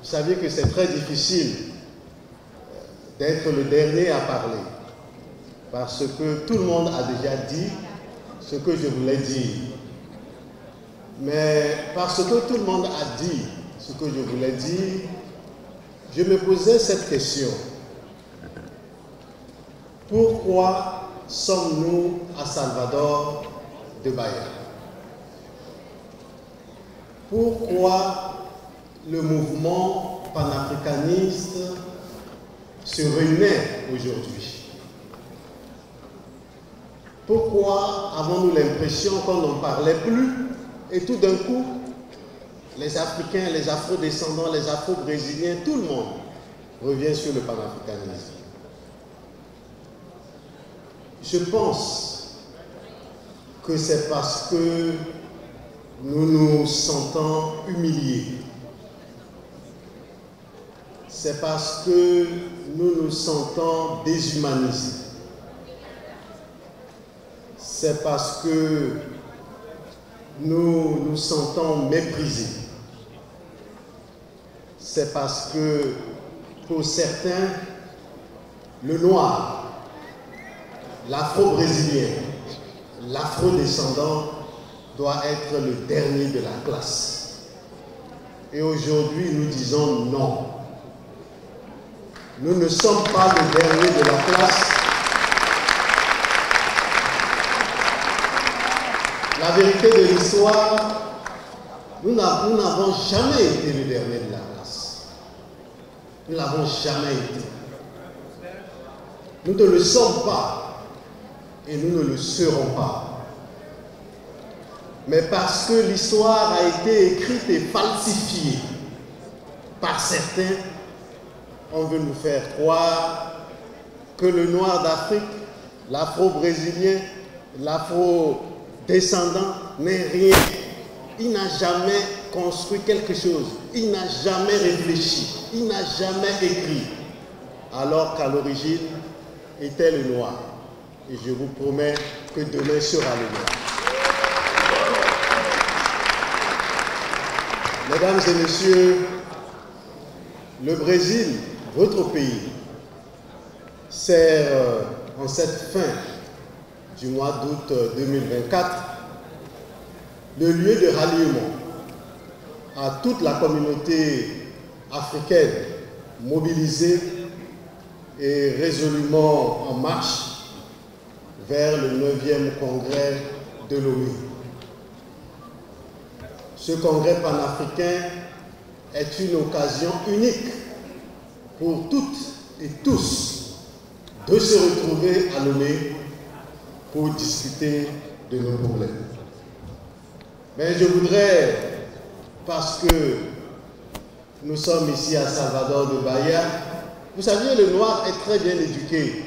Vous savez que c'est très difficile d'être le dernier à parler, parce que tout le monde a déjà dit ce que je voulais dire. Mais parce que tout le monde a dit ce que je voulais dire, je me posais cette question. Pourquoi sommes-nous à Salvador de Bahia? Pourquoi le mouvement panafricaniste se réunit aujourd'hui? Pourquoi avons-nous l'impression qu'on n'en parlait plus et tout d'un coup, les Africains, les Afro-descendants, les Afro-brésiliens, tout le monde revient sur le panafricanisme? Je pense que c'est parce que nous nous sentons humiliés. C'est parce que nous nous sentons déshumanisés. C'est parce que nous nous sentons méprisés. C'est parce que, pour certains, le noir, l'afro-brésilien, l'afro-descendant doit être le dernier de la classe. Et aujourd'hui, nous disons non. Nous ne sommes pas le dernier de la classe. La vérité de l'histoire, nous n'avons jamais été le dernier de la classe. Nous n'avons jamais été. Nous ne le sommes pas et nous ne le serons pas. Mais parce que l'histoire a été écrite et falsifiée par certains, on veut nous faire croire que le noir d'Afrique, l'afro-brésilien, l'afro-descendant n'est rien. Il n'a jamais construit quelque chose. Il n'a jamais réfléchi. Il n'a jamais écrit. Alors qu'à l'origine, était le noir. Et je vous promets que demain sera le noir. Mesdames et messieurs, le Brésil, votre pays, sert en cette fin du mois d'août 2024 le lieu de ralliement à toute la communauté africaine mobilisée et résolument en marche vers le 9e congrès de l'ONU. Ce congrès panafricain est une occasion unique pour toutes et tous de se retrouver à l'ONU pour discuter de nos problèmes. Mais je voudrais, parce que nous sommes ici à Salvador de Bahia, vous savez, le noir est très bien éduqué.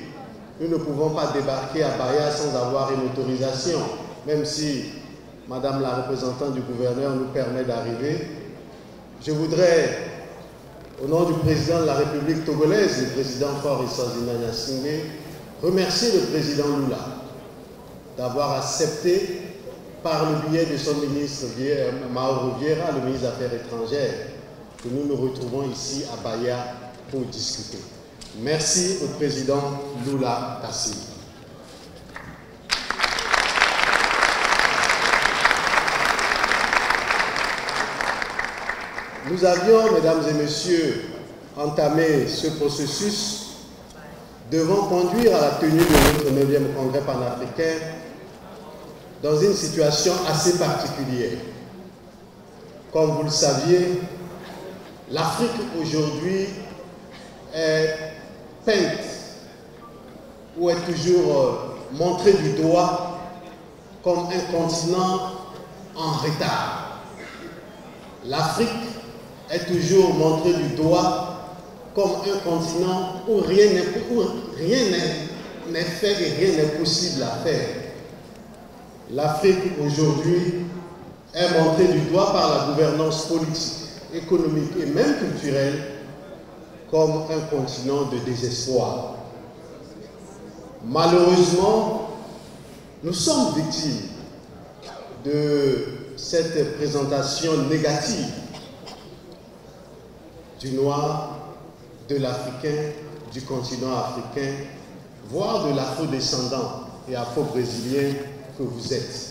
Nous ne pouvons pas débarquer à Bahia sans avoir une autorisation, même si Madame la représentante du gouverneur nous permet d'arriver. Je voudrais, au nom du président de la République togolaise, le président Faure Issazina Gnassingbé, remercier le président Lula d'avoir accepté, par le biais de son ministre Mauro Vieira, le ministre des Affaires étrangères, que nous nous retrouvons ici à Bahia pour discuter. Merci au président Lula da Silva. Nous avions, mesdames et messieurs, entamé ce processus devant conduire à la tenue de notre 9e congrès panafricain dans une situation assez particulière. Comme vous le saviez, l'Afrique aujourd'hui est peinte ou est toujours montrée du doigt comme un continent en retard. L'Afrique est toujours montrée du doigt comme un continent où rien n'est fait et rien n'est possible à faire. L'Afrique aujourd'hui est montrée du doigt par la gouvernance politique, économique et même culturelle comme un continent de désespoir. Malheureusement, nous sommes victimes de cette présentation négative. du noir, de l'Africain, du continent africain, voire de l'afro-descendant et afro-brésilien que vous êtes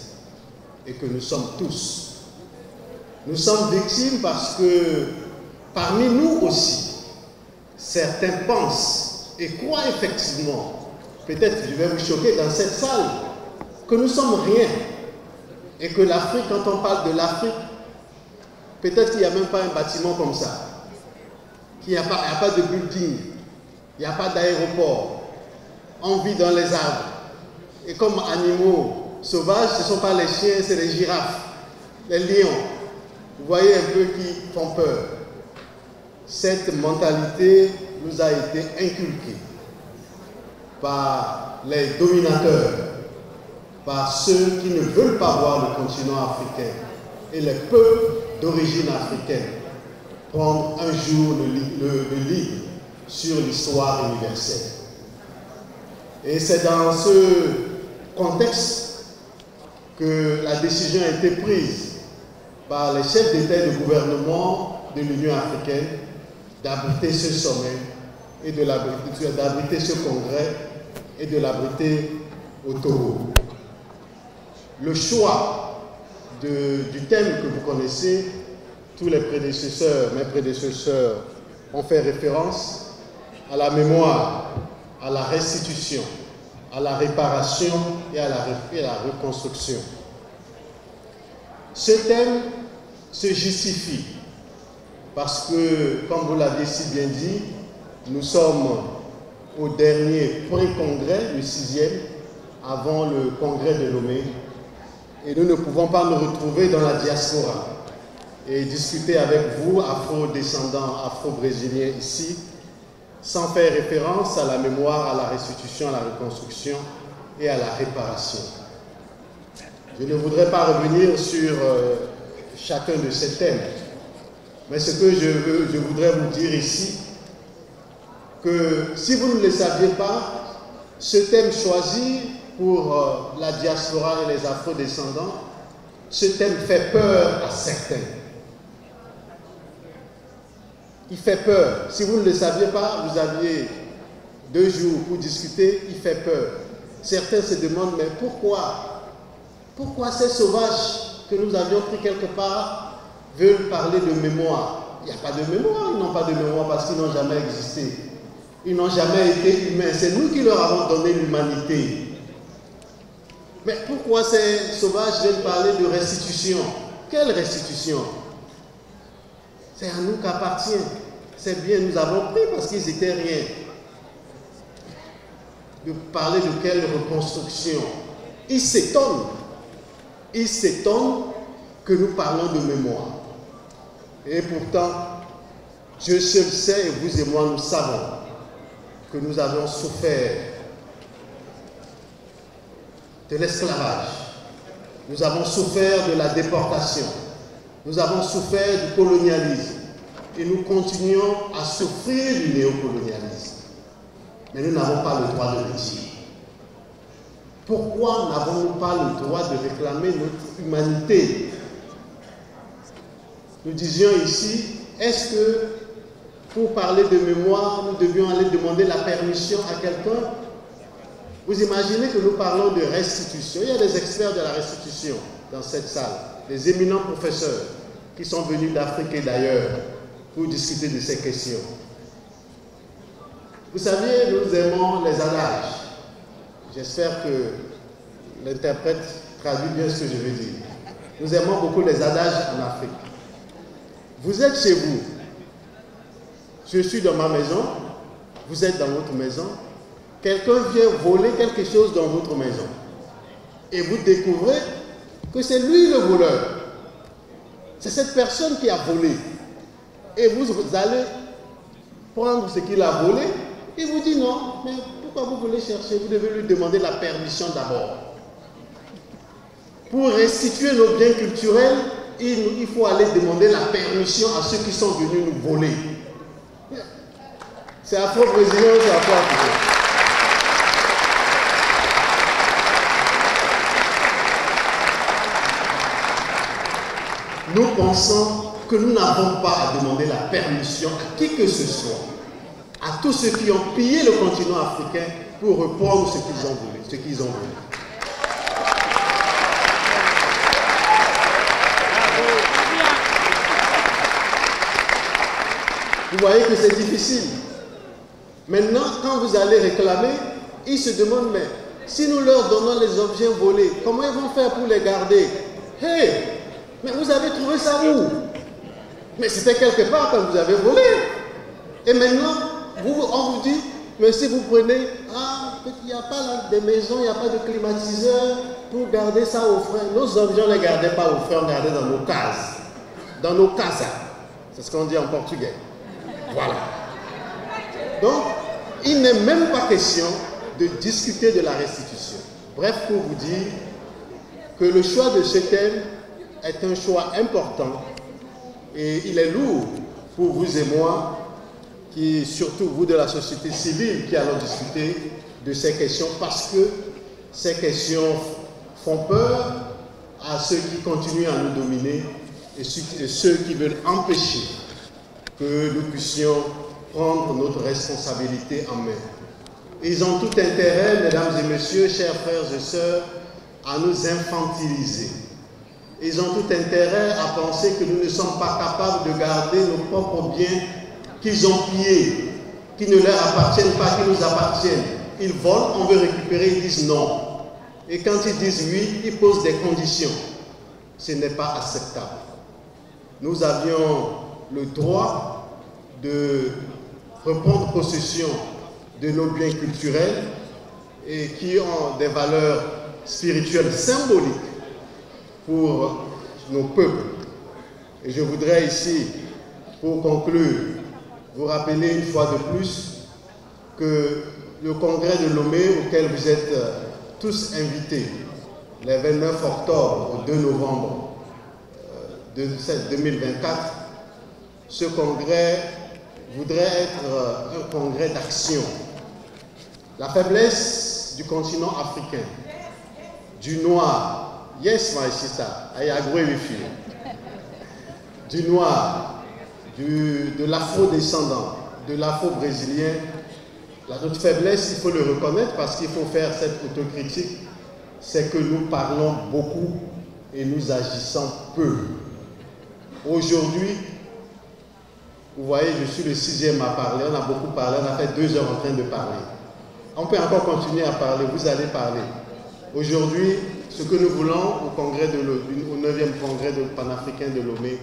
et que nous sommes tous. Nous sommes victimes parce que parmi nous aussi, certains pensent et croient effectivement, peut-être je vais vous choquer dans cette salle, que nous sommes rien et que l'Afrique, quand on parle de l'Afrique, peut-être qu'il n'y a même pas un bâtiment comme ça, qu'il n'y a pas de building, il n'y a pas d'aéroport, on vit dans les arbres. Et comme animaux sauvages, ce ne sont pas les chiens, c'est les girafes, les lions. Vous voyez un peu qui font peur. Cette mentalité nous a été inculquée par les dominateurs, par ceux qui ne veulent pas voir le continent africain et les peuples d'origine africaine prendre un jour le lead sur l'histoire universelle. Et c'est dans ce contexte que la décision a été prise par les chefs d'État et de gouvernement de l'Union africaine d'abriter ce sommet et d'abriter ce congrès et de l'abriter au Togo. Le choix du thème que vous connaissez, tous les prédécesseurs, mes prédécesseurs ont fait référence à la mémoire, à la restitution, à la réparation et à la reconstruction. Ce thème se justifie parce que, comme vous l'avez si bien dit, nous sommes au dernier pré-congrès, le 6e, avant le congrès de Lomé, et nous ne pouvons pas nous retrouver dans la diaspora et discuter avec vous, afro-descendants, afro-brésiliens ici, sans faire référence à la mémoire, à la restitution, à la reconstruction et à la réparation. Je ne voudrais pas revenir sur chacun de ces thèmes, mais ce que je voudrais vous dire ici, que si vous ne le saviez pas, ce thème choisi pour la diaspora et les afro-descendants, ce thème fait peur à certains. Il fait peur. Si vous ne le saviez pas, vous aviez 2 jours pour discuter, il fait peur. Certains se demandent, mais pourquoi ces sauvages que nous avions pris quelque part veulent parler de mémoire? Il n'y a pas de mémoire, ils n'ont pas de mémoire parce qu'ils n'ont jamais existé. Ils n'ont jamais été humains. C'est nous qui leur avons donné l'humanité. Mais pourquoi ces sauvages veulent parler de restitution? Quelle restitution? C'est à nous qu'appartient. C'est bien, nous avons pris parce qu'ils n'étaient rien. De parler de quelle reconstruction? Ils s'étonnent que nous parlons de mémoire. Et pourtant, Dieu seul sait, et vous et moi, nous savons que nous avons souffert de l'esclavage. Nous avons souffert de la déportation. Nous avons souffert du colonialisme. Et nous continuons à souffrir du néocolonialisme. Mais nous n'avons pas le droit de le dire. Pourquoi n'avons-nous pas le droit de réclamer notre humanité? Nous disions ici, est-ce que pour parler de mémoire, nous devions aller demander la permission à quelqu'un? Vous imaginez que nous parlons de restitution. Il y a des experts de la restitution dans cette salle, des éminents professeurs qui sont venus d'Afrique et d'ailleurs pour discuter de ces questions. Vous savez, nous aimons les adages. J'espère que l'interprète traduit bien ce que je veux dire. Nous aimons beaucoup les adages en Afrique. Vous êtes chez vous. Je suis dans ma maison. Vous êtes dans votre maison. Quelqu'un vient voler quelque chose dans votre maison. Et vous découvrez que c'est lui le voleur. C'est cette personne qui a volé. Et vous allez prendre ce qu'il a volé. Il vous dit non, mais pourquoi vous voulez chercher? Vous devez lui demander la permission d'abord. Pour restituer nos biens culturels, il faut aller demander la permission à ceux qui sont venus nous voler. C'est afro-brésilien, c'est afro-africain. Nous pensons que nous n'avons pas à demander la permission à qui que ce soit, à tous ceux qui ont pillé le continent africain pour reprendre ce qu'ils ont voulu. Vous voyez que c'est difficile. Maintenant, quand vous allez réclamer, ils se demandent, mais si nous leur donnons les objets volés, comment ils vont faire pour les garder? Hey, mais vous avez trouvé ça où? Mais c'était quelque part quand vous avez volé. Et maintenant, on vous dit, mais si vous prenez, il n'y a pas de maison, il n'y a pas de climatiseur pour garder ça au frais. Nos objets, on ne les gardait pas au frais, on les gardait dans nos cases. Dans nos casas. C'est ce qu'on dit en portugais. Voilà. Donc, il n'est même pas question de discuter de la restitution. Bref, pour vous dire que le choix de ce thème est un choix important et il est lourd pour vous et moi, qui, surtout vous de la société civile qui allons discuter de ces questions, parce que ces questions font peur à ceux qui continuent à nous dominer et ceux qui veulent empêcher que nous puissions prendre notre responsabilité en main. Ils ont tout intérêt, mesdames et messieurs, chers frères et sœurs, à nous infantiliser. Ils ont tout intérêt à penser que nous ne sommes pas capables de garder nos propres biens qu'ils ont pillés, qui ne leur appartiennent pas, qui nous appartiennent. Ils volent, on veut récupérer, ils disent non. Et quand ils disent oui, ils posent des conditions. Ce n'est pas acceptable. Nous avions le droit de reprendre possession de nos biens culturels et qui ont des valeurs spirituelles symboliques pour nos peuples. Et je voudrais ici, pour conclure, vous rappeler une fois de plus que le congrès de Lomé, auquel vous êtes tous invités, les 29 octobre au 2 novembre 2024, ce congrès voudrait être un congrès d'action. La faiblesse du continent africain, du noir, yes my sister, I agree with you, du noir, de l'afro-descendant, de l'afro-brésilien, notre faiblesse, il faut le reconnaître parce qu'il faut faire cette autocritique, c'est que nous parlons beaucoup et nous agissons peu. Aujourd'hui, vous voyez, je suis le 6e à parler, on a beaucoup parlé, on a fait 2 heures en train de parler. On peut encore continuer à parler, vous allez parler. Aujourd'hui, ce que nous voulons au 9e congrès panafricain de Lomé,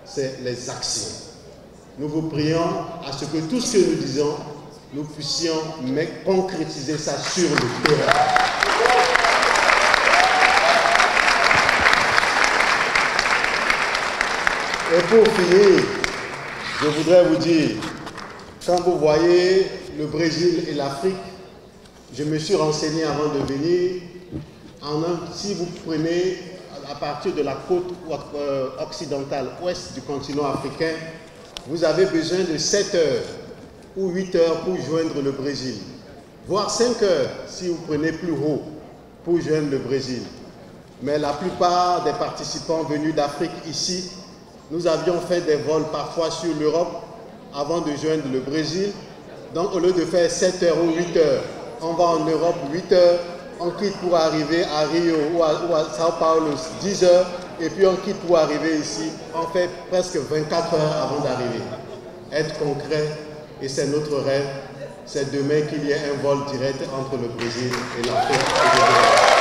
c'est les actions. Nous vous prions à ce que tout ce que nous disons, nous puissions concrétiser ça sur le terrain. Et pour finir, je voudrais vous dire, quand vous voyez le Brésil et l'Afrique, je me suis renseigné avant de venir, si vous prenez à partir de la côte occidentale, ouest du continent africain, vous avez besoin de 7 heures ou 8 heures pour joindre le Brésil, voire 5 heures si vous prenez plus haut pour joindre le Brésil. Mais la plupart des participants venus d'Afrique ici, nous avions fait des vols parfois sur l'Europe avant de joindre le Brésil. Donc au lieu de faire 7 heures ou 8 heures, on va en Europe 8 heures, on quitte pour arriver à Rio ou à Sao Paulo 10 heures, et puis on quitte pour arriver ici, on fait presque 24 heures avant d'arriver. Être concret, et c'est notre rêve, c'est demain qu'il y ait un vol direct entre le Brésil et l'Afrique.